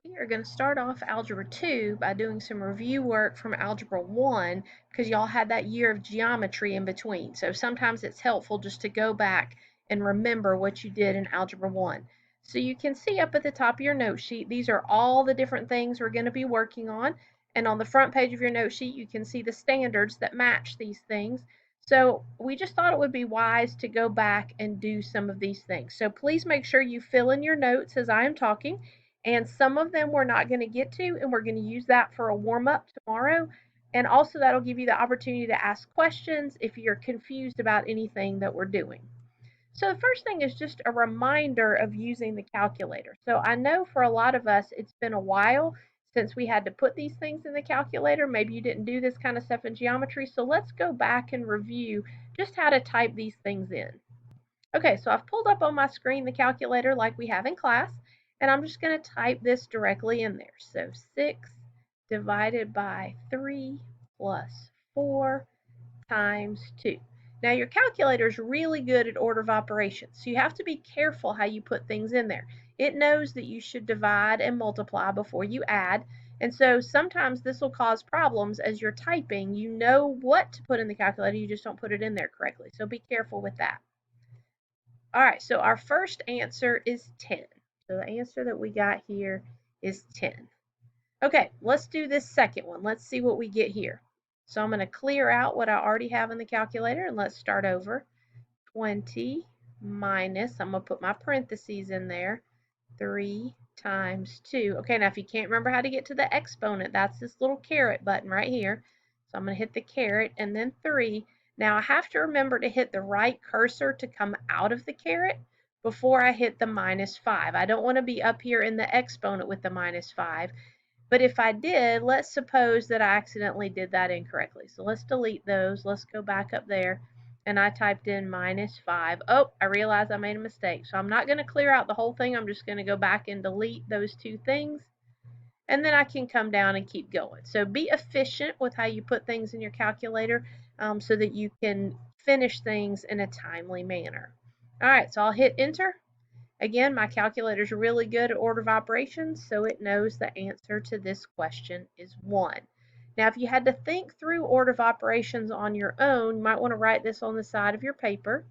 We are going to start off Algebra 2 by doing some review work from Algebra 1 because y'all had that year of geometry in between. So sometimes it's helpful just to go back and remember what you did in Algebra 1. So you can see up at the top of your note sheet, these are all the different things we're going to be working on. And on the front page of your note sheet, you can see the standards that match these things. So we just thought it would be wise to go back and do some of these things. So please make sure you fill in your notes as I am talking, and some of them we're not going to get to, and we're going to use that for a warm up tomorrow. And also, that'll give you the opportunity to ask questions if you're confused about anything that we're doing. So, the first thing is just a reminder of using the calculator. So, I know for a lot of us, it's been a while since we had to put these things in the calculator. Maybe you didn't do this kind of stuff in geometry. So, let's go back and review just how to type these things in. Okay, so I've pulled up on my screen the calculator like we have in class, and I'm just going to type this directly in there. So 6 divided by 3 plus 4 times 2. Now your calculator is really good at order of operations, so you have to be careful how you put things in there. It knows that you should divide and multiply before you add, and so sometimes this will cause problems as you're typing. You know what to put in the calculator, you just don't put it in there correctly, so be careful with that. All right, so our first answer is 10. So the answer that we got here is 10. Okay, let's do this second one. Let's see what we get here. So I'm going to clear out what I already have in the calculator, and let's start over. 20 minus, I'm going to put my parentheses in there, 3 times 2. Okay, now if you can't remember how to get to the exponent, that's this little caret button right here. So I'm going to hit the caret and then 3. Now I have to remember to hit the right cursor to come out of the caret before I hit the minus 5. I don't want to be up here in the exponent with the minus 5. But if I did, let's suppose that I accidentally did that incorrectly. So let's delete those. Let's go back up there. And I typed in minus 5. Oh, I realized I made a mistake. So I'm not going to clear out the whole thing. I'm just going to go back and delete those two things. And then I can come down and keep going. So be efficient with how you put things in your calculator so that you can finish things in a timely manner. All right, so I'll hit enter. Again, my calculator is really good at order of operations, so it knows the answer to this question is 1. Now, if you had to think through order of operations on your own, you might want to write this on the side of your paper.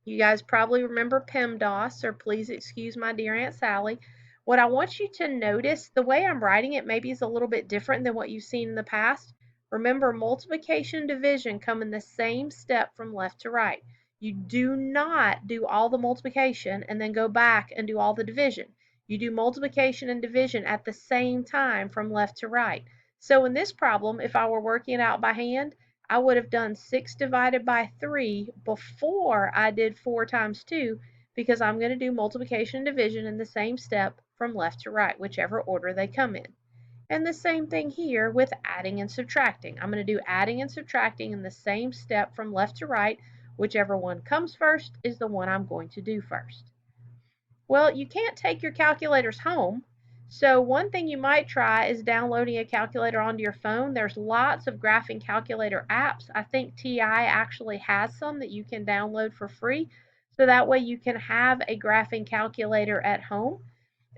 You guys probably remember PEMDAS, or please excuse my dear Aunt Sally. What I want you to notice, the way I'm writing it maybe is a little bit different than what you've seen in the past. Remember, multiplication and division come in the same step from left to right. You do not do all the multiplication and then go back and do all the division. You do multiplication and division at the same time from left to right. So in this problem, if I were working it out by hand, I would have done 6 divided by 3 before I did 4 times 2 because I'm going to do multiplication and division in the same step from left to right, whichever order they come in. And the same thing here with adding and subtracting. I'm going to do adding and subtracting in the same step from left to right. Whichever one comes first is the one I'm going to do first. Well, you can't take your calculators home. So one thing you might try is downloading a calculator onto your phone. There's lots of graphing calculator apps. I think TI actually has some that you can download for free. So that way you can have a graphing calculator at home.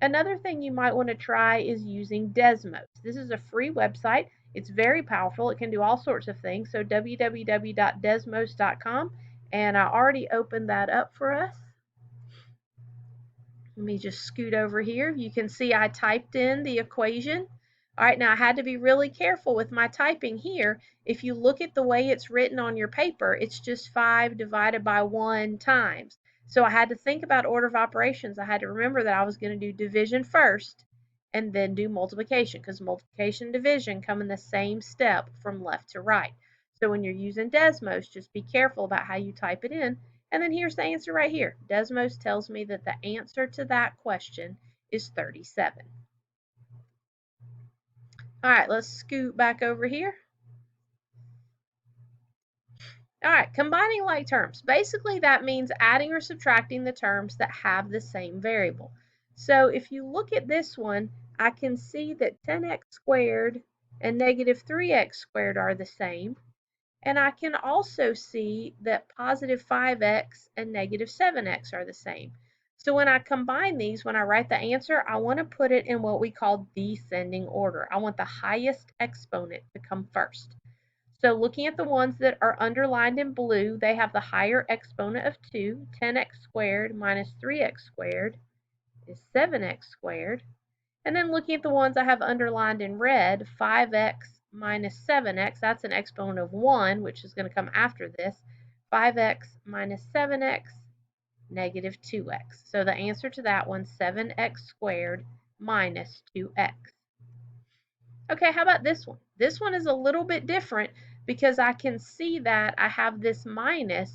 Another thing you might want to try is using Desmos. This is a free website. It's very powerful. It can do all sorts of things. So www.desmos.com. And I already opened that up for us. Let me just scoot over here. You can see I typed in the equation. All right, now I had to be really careful with my typing here. If you look at the way it's written on your paper, it's just 5 divided by 1 times. So I had to think about order of operations. I had to remember that I was going to do division first and then do multiplication because multiplication and division come in the same step from left to right. So when you're using Desmos, just be careful about how you type it in. And then here's the answer right here. Desmos tells me that the answer to that question is 37. All right, let's scoot back over here. All right, combining like terms. Basically, that means adding or subtracting the terms that have the same variable. So if you look at this one, I can see that 10x squared and negative 3x squared are the same. And I can also see that positive 5x and negative 7x are the same. So when I combine these, when I write the answer, I want to put it in what we call descending order. I want the highest exponent to come first. So looking at the ones that are underlined in blue, they have the higher exponent of 2. 10x squared minus 3x squared is 7x squared. And then looking at the ones I have underlined in red, 5x minus 7x, that's an exponent of 1, which is going to come after this. 5x minus 7x, negative 2x. So the answer to that one, 7x squared minus 2x. Okay, how about this one? This one is a little bit different because I can see that I have this minus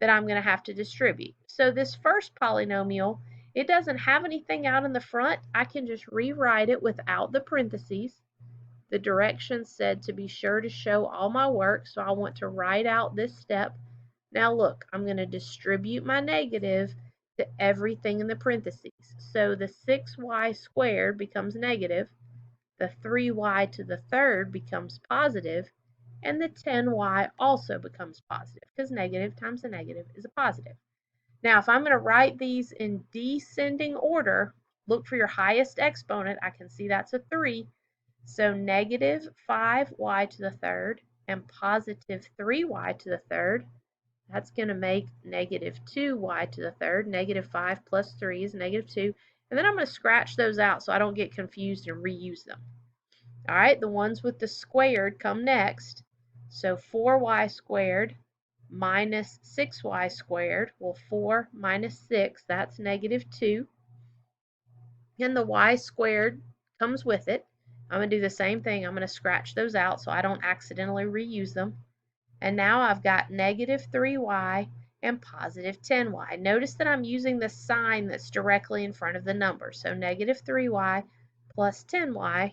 that I'm going to have to distribute. So this first polynomial, it doesn't have anything out in the front. I can just rewrite it without the parentheses. The directions said to be sure to show all my work, so I want to write out this step. Now look, I'm going to distribute my negative to everything in the parentheses. So the 6y squared becomes negative. The 3y to the third becomes positive, and the 10y also becomes positive because negative times a negative is a positive. Now, if I'm going to write these in descending order, look for your highest exponent. I can see that's a 3. So negative 5y to the third and positive 3y to the third. That's going to make negative 2y to the third. Negative 5 plus 3 is negative 2. And then I'm going to scratch those out so I don't get confused and reuse them. All right, the ones with the squared come next. So 4y squared minus 6y squared. Well, 4 minus 6, that's negative 2. And the y squared comes with it. I'm going to do the same thing. I'm going to scratch those out so I don't accidentally reuse them. And now I've got negative 3y and positive 10y. Notice that I'm using the sign that's directly in front of the number. So negative 3y plus 10y,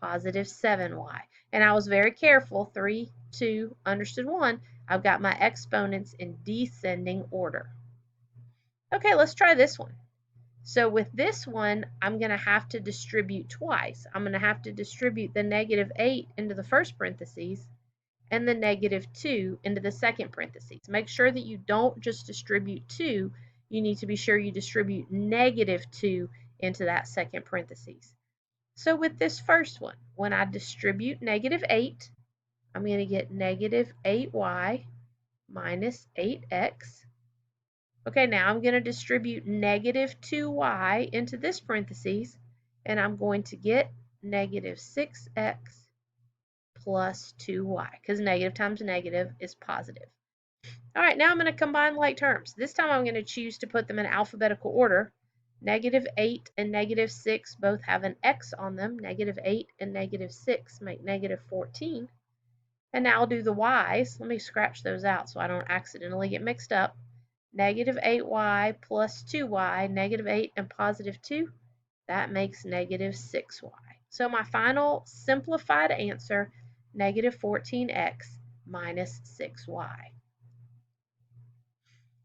positive 7y. And I was very careful, 3, 2, understood 1. I've got my exponents in descending order. Okay, let's try this one. So with this one, I'm going to have to distribute twice. I'm going to have to distribute the negative 8 into the first parentheses and the negative 2 into the second parentheses. Make sure that you don't just distribute 2. You need to be sure you distribute negative 2 into that second parentheses. So with this first one, when I distribute negative 8, I'm going to get negative 8y minus 8x. Okay, now I'm going to distribute negative 2y into this parentheses, and I'm going to get negative 6x plus 2y, because negative times negative is positive. All right, now I'm going to combine like terms. This time I'm going to choose to put them in alphabetical order. Negative 8 and negative 6 both have an x on them. Negative 8 and negative 6 make negative 14. And now I'll do the y's. Let me scratch those out so I don't accidentally get mixed up. Negative 8y plus 2y, negative 8 and positive 2, that makes negative 6y. So my final simplified answer, negative 14x minus 6y.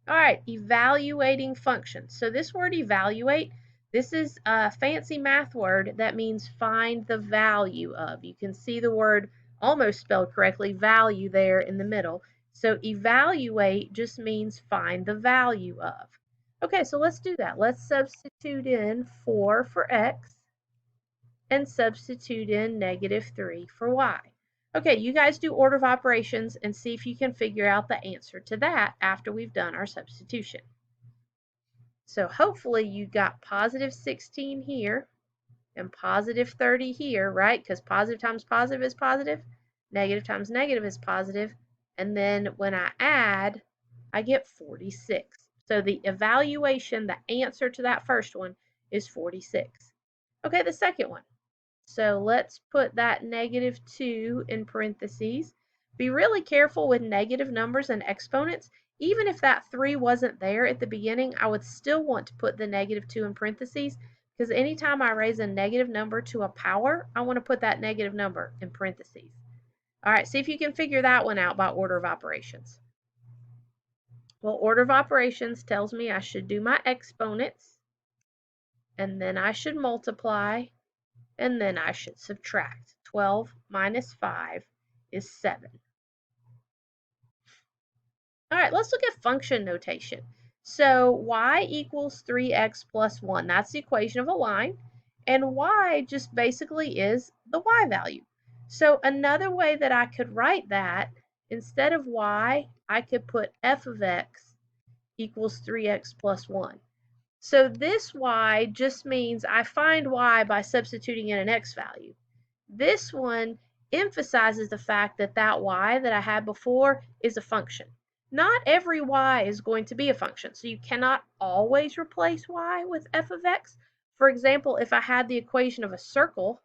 All right, evaluating functions. So this word evaluate, this is a fancy math word that means find the value of. You can see the word almost spelled correctly, value, there in the middle. So evaluate just means find the value of. Okay, so let's do that. Let's substitute in 4 for x and substitute in negative 3 for y. Okay, you guys do order of operations and see if you can figure out the answer to that after we've done our substitution. So hopefully you got positive 16 here and positive 30 here, right? Because positive times positive is positive, negative times negative is positive, and then when I add, I get 46. So the evaluation, the answer to that first one is 46. Okay, the second one. So let's put that negative 2 in parentheses. Be really careful with negative numbers and exponents. Even if that 3 wasn't there at the beginning, I would still want to put the negative 2 in parentheses because anytime I raise a negative number to a power, I want to put that negative number in parentheses. All right, see if you can figure that one out by order of operations. Well, order of operations tells me I should do my exponents, and then I should multiply, and then I should subtract. 12 minus 5 is 7. All right, let's look at function notation. So y equals 3x plus 1. That's the equation of a line. And y just basically is the y value. So another way that I could write that, instead of y, I could put f of x equals 3x plus 1. So this y just means I find y by substituting in an x value. This one emphasizes the fact that that y that I had before is a function. Not every y is going to be a function, so you cannot always replace y with f of x. For example, if I had the equation of a circle,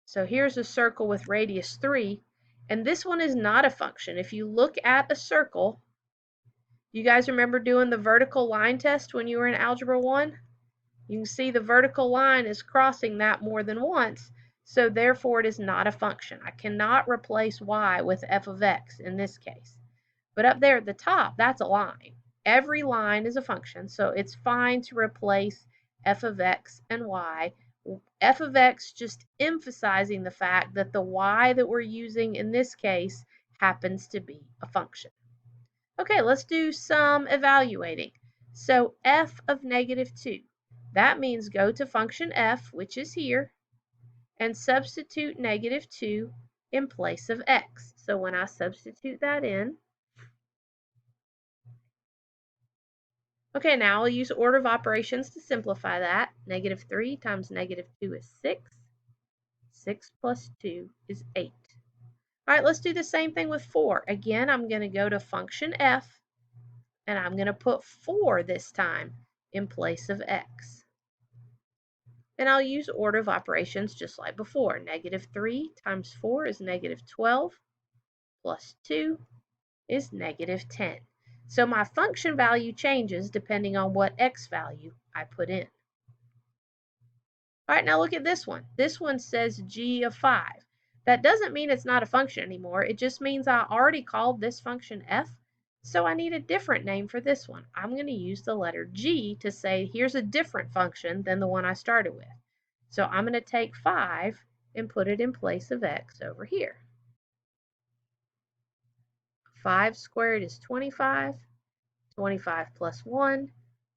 so here's a circle with radius 3, and this one is not a function. If you look at a circle, you guys remember doing the vertical line test when you were in Algebra 1? You can see the vertical line is crossing that more than once, so therefore it is not a function. I cannot replace y with f of x in this case. But up there at the top, that's a line. Every line is a function, so it's fine to replace f of x and y. F of x just emphasizing the fact that the y that we're using in this case happens to be a function. Okay, let's do some evaluating. So f of negative 2. That means go to function f, which is here, and substitute negative 2 in place of x. So when I substitute that in, okay, now I'll use order of operations to simplify that. Negative 3 times negative 2 is 6. 6 plus 2 is 8. All right, let's do the same thing with 4. Again, I'm going to go to function f, and I'm going to put 4 this time in place of x. And I'll use order of operations just like before. Negative 3 times 4 is negative 12, plus 2 is negative 10. So my function value changes depending on what x value I put in. All right, now look at this one. This one says g of 5. That doesn't mean it's not a function anymore. It just means I already called this function f, so I need a different name for this one. I'm going to use the letter g to say here's a different function than the one I started with. So I'm going to take 5 and put it in place of x over here. 5 squared is 25. 25 plus 1,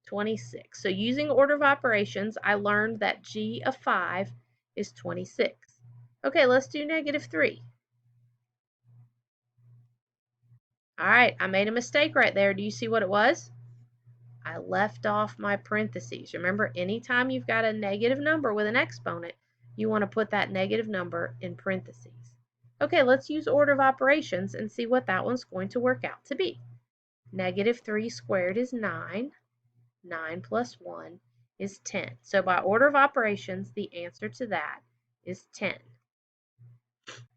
26. So using order of operations, I learned that g of 5 is 26. Okay, let's do negative 3. All right, I made a mistake right there. Do you see what it was? I left off my parentheses. Remember, anytime you've got a negative number with an exponent, you want to put that negative number in parentheses. Okay, let's use order of operations and see what that one's going to work out to be. Negative 3 squared is 9. 9 plus 1 is 10. So by order of operations, the answer to that is 10.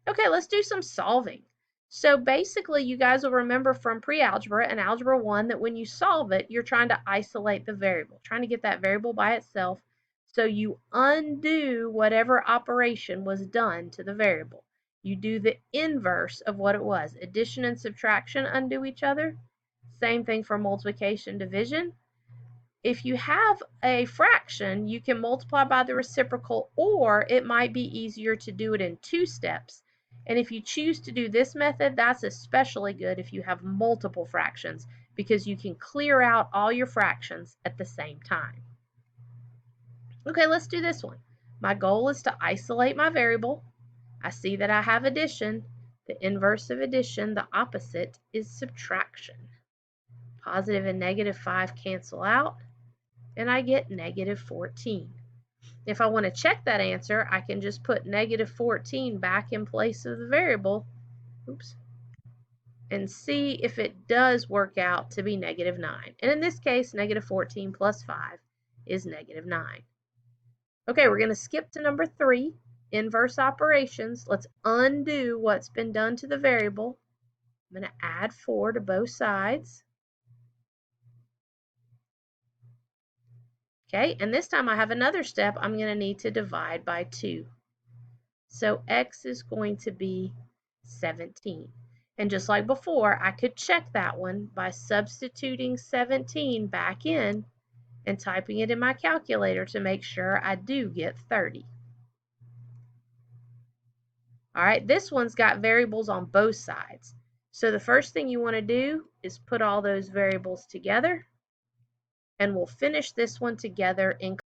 Okay, let's do some solving. So basically, you guys will remember from pre-algebra and algebra 1 that when you solve it, you're trying to isolate the variable, trying to get that variable by itself. So you undo whatever operation was done to the variable. You do the inverse of what it was. Addition and subtraction undo each other. Same thing for multiplication, division. If you have a fraction, you can multiply by the reciprocal, or it might be easier to do it in 2 steps. And if you choose to do this method, that's especially good if you have multiple fractions, because you can clear out all your fractions at the same time. Okay, let's do this one. My goal is to isolate my variable. I see that I have addition. The inverse of addition, the opposite, is subtraction. Positive and negative 5 cancel out, and I get negative 14. If I want to check that answer, I can just put negative 14 back in place of the variable, and see if it does work out to be negative 9. And in this case, negative 14 plus 5 is negative 9. Okay, we're going to skip to number 3, inverse operations. Let's undo what's been done to the variable. I'm going to add 4 to both sides. Okay, and this time I have another step. I'm going to need to divide by 2. So x is going to be 17. And just like before, I could check that one by substituting 17 back in and typing it in my calculator to make sure I do get 30. All right, this one's got variables on both sides. So the first thing you want to do is put all those variables together, and we'll finish this one together in